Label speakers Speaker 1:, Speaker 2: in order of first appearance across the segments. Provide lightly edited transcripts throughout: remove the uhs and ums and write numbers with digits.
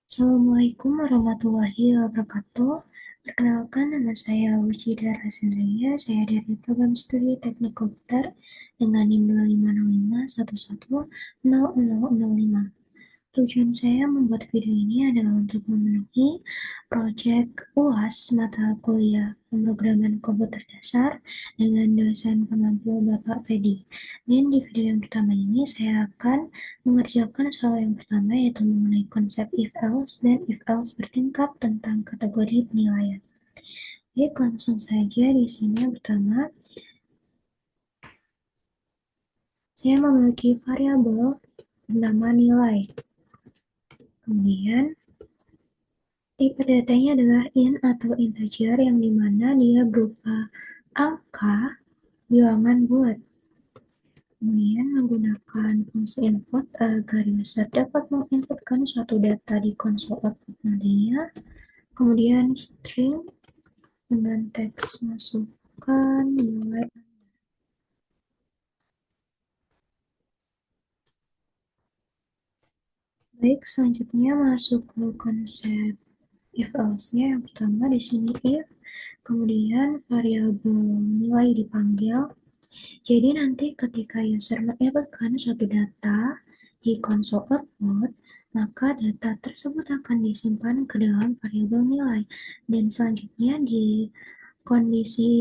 Speaker 1: Assalamualaikum warahmatullahi wabarakatuh. Perkenalkan, nama saya Wujida Rasendria. Saya dari program studi Teknik Komputer dengan NIM 25011110005. Tujuan saya membuat video ini adalah untuk memenuhi proyek UAS mata kuliah pemrograman komputer dasar dengan dosen pengampu Bapak Fedi. Dan di video yang pertama ini saya akan mengerjakan soal yang pertama, yaitu mengenai konsep if-else dan if-else bertingkat tentang kategori penilaian. Baik, langsung saja. Di sini yang pertama, saya memiliki variabel bernama nilai. Kemudian tipe datanya adalah int atau integer, yang dimana dia berupa angka bilangan bulat. Kemudian menggunakan fungsi input agar user dapat menginputkan suatu data di konsol output nantinya. Kemudian string dengan teks masukkan nilai. Baik, selanjutnya masuk ke konsep if else-nya. Yang pertama di sini if, kemudian variabel nilai dipanggil. Jadi nanti ketika user menginputkan suatu data di konsol output, maka data tersebut akan disimpan ke dalam variabel nilai. Dan selanjutnya di kondisi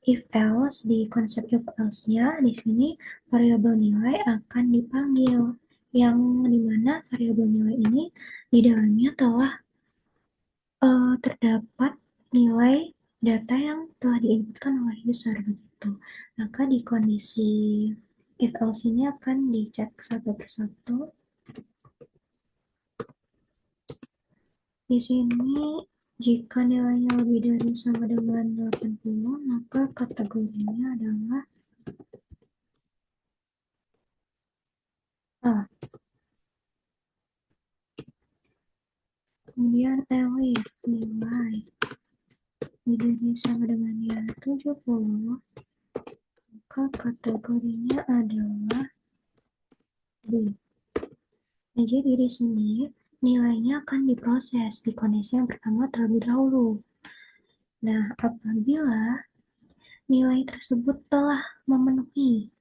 Speaker 1: if else, di konsep if else-nya, di sini variabel nilai akan dipanggil, yang dimana variabel nilai ini di dalamnya telah terdapat nilai data yang telah diinputkan oleh user begitu. Maka di kondisi if else ini akan dicek satu persatu. Di sini jika nilainya lebih dari sama dengan 80, maka kategorinya adalah A. Kemudian elif nilai lebih dari sama dengannya 70, maka kategorinya adalah B. Nah, jadi di sini nilainya akan diproses di kondisi yang pertama terlebih dahulu. Nah, apabila nilai tersebut telah memenuhi,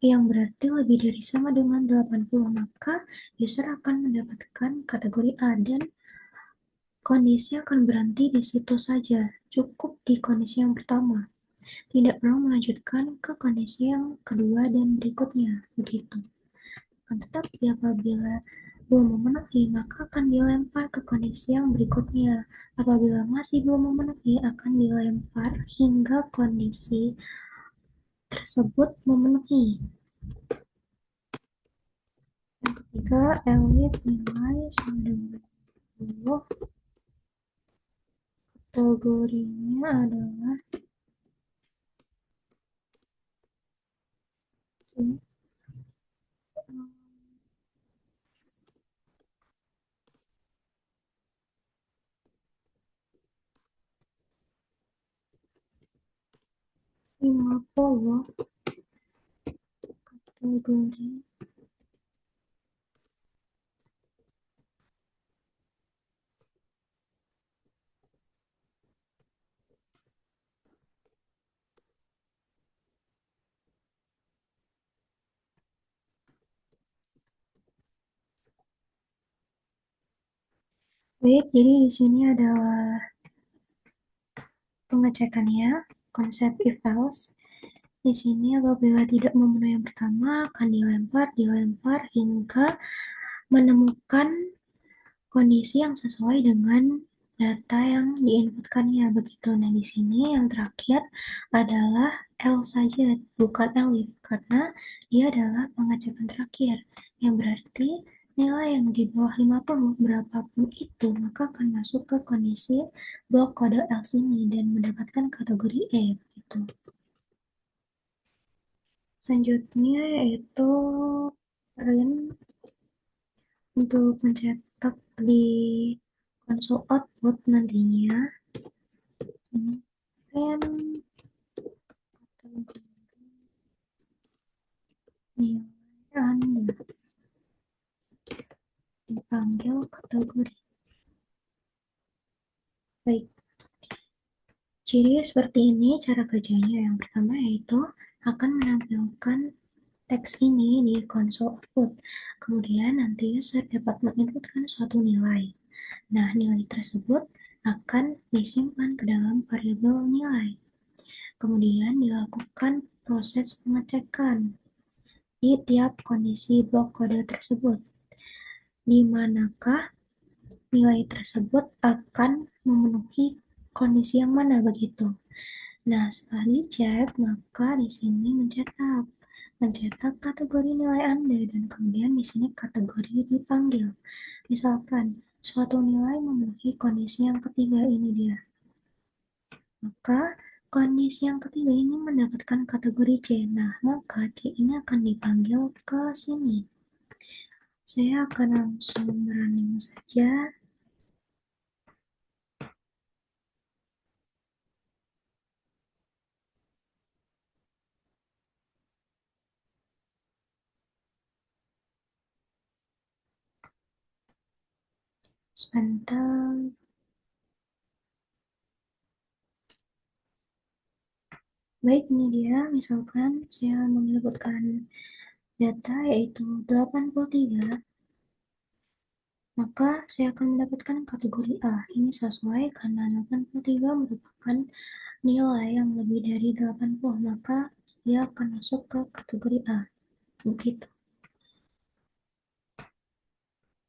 Speaker 1: yang berarti lebih dari sama dengan 80, maka user akan mendapatkan kategori A dan kondisi akan berhenti di situ saja. Cukup di kondisi yang pertama. Tidak perlu melanjutkan ke kondisi yang kedua dan berikutnya. Begitu. Tetapi apabila belum memenuhi, maka akan dilempar ke kondisi yang berikutnya. Apabila masih belum memenuhi, akan dilempar hingga kondisi tersebut memenuhi. Yang ketiga, elif nilai sama dengan 10. Kategorinya adalah 50 kategori. Baik, jadi di sini adalah pengecekannya, konsep if else. Di sini apabila tidak memenuhi yang pertama akan dilempar hingga menemukan kondisi yang sesuai dengan data yang diinputkannya begitu. Nah, di sini yang terakhir adalah L saja, bukan elif, karena dia adalah pengecekan terakhir, yang berarti nilai yang di bawah 50 berapapun itu, maka akan masuk ke kondisi blok kode else ini dan mendapatkan kategori E begitu. Selanjutnya yaitu print untuk mencetak di konsol output nantinya. Ini print nilai Anda. dipanggil kategori. Baik, jadi seperti ini cara kerjanya. Yang pertama yaitu akan menampilkan teks ini di konsol output. Kemudian nanti user dapat menginputkan suatu nilai. Nah, nilai tersebut akan disimpan ke dalam variabel nilai. Kemudian dilakukan proses pengecekan di tiap kondisi blok kode tersebut. Di manakah nilai tersebut akan memenuhi kondisi yang mana begitu. Nah, setelah dicek, maka di sini mencetak kategori nilai Anda dan kemudian di sini kategori dipanggil. Misalkan suatu nilai memenuhi kondisi yang ketiga ini dia. Maka kondisi yang ketiga ini mendapatkan kategori C. Nah, maka C ini akan dipanggil ke sini. Saya akan langsung running saja. Sebentar. Baik, ini dia. Misalkan saya menyebutkan data yaitu 83, maka saya akan mendapatkan kategori A. Ini sesuai karena 83 merupakan nilai yang lebih dari 80, maka dia akan masuk ke kategori A. Begitu.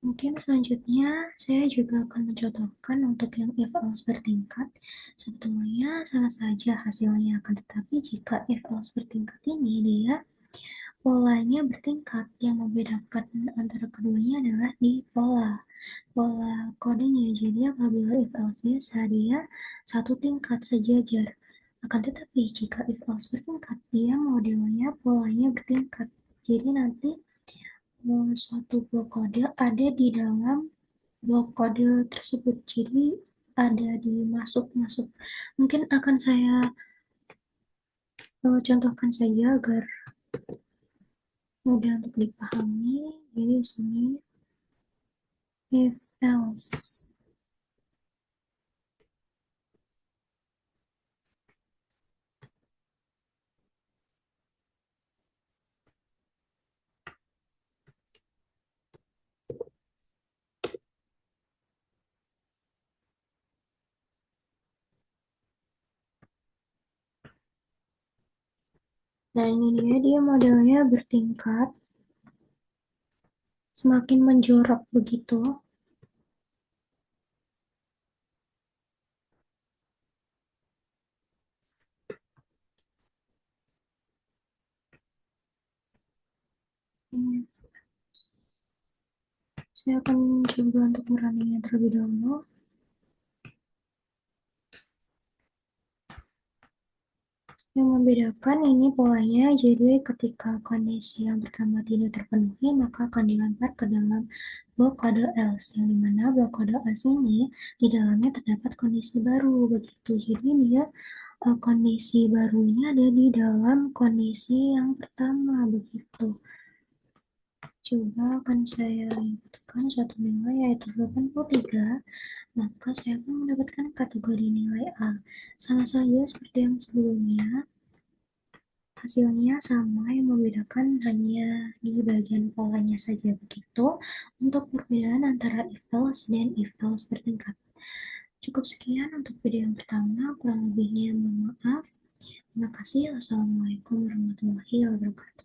Speaker 1: Mungkin selanjutnya saya juga akan mencontohkan untuk yang if else bertingkat. Sebetulnya sama saja hasilnya, akan tetapi jika if else bertingkat ini dia polanya bertingkat. Yang membedakan antara keduanya adalah di pola kodenya. Jadi apabila if else biasa dia satu tingkat sejajar. Akan tetapi jika if else bertingkat dia modelnya polanya bertingkat. Jadi nanti suatu blok kode ada di dalam blok kode tersebut. Jadi ada di masuk-masuk. Mungkin akan saya contohkan saja agar mudah untuk dipahami. Jadi di sini if else. Nah, ini dia modelnya bertingkat, semakin menjorok begitu. Saya akan coba untuk merunning terlebih dahulu. Yang membedakan ini polanya, jadi ketika kondisi yang pertama tidak terpenuhi, maka akan dilempar ke dalam blok kode else, yang dimana blok kode else ini di dalamnya terdapat kondisi baru, begitu. Jadi dia kondisi barunya ada di dalam kondisi yang pertama, begitu. Coba akan saya inputkan suatu nilai yaitu 83, maka saya akan mendapatkan kategori nilai A. Sama saja seperti yang sebelumnya, hasilnya sama, yang membedakan hanya di bagian polanya saja begitu. Untuk perbedaan antara if else dan if else bertingkat. Cukup sekian untuk video yang pertama, kurang lebihnya mohon maaf. Terima kasih. Wassalamualaikum warahmatullahi wabarakatuh.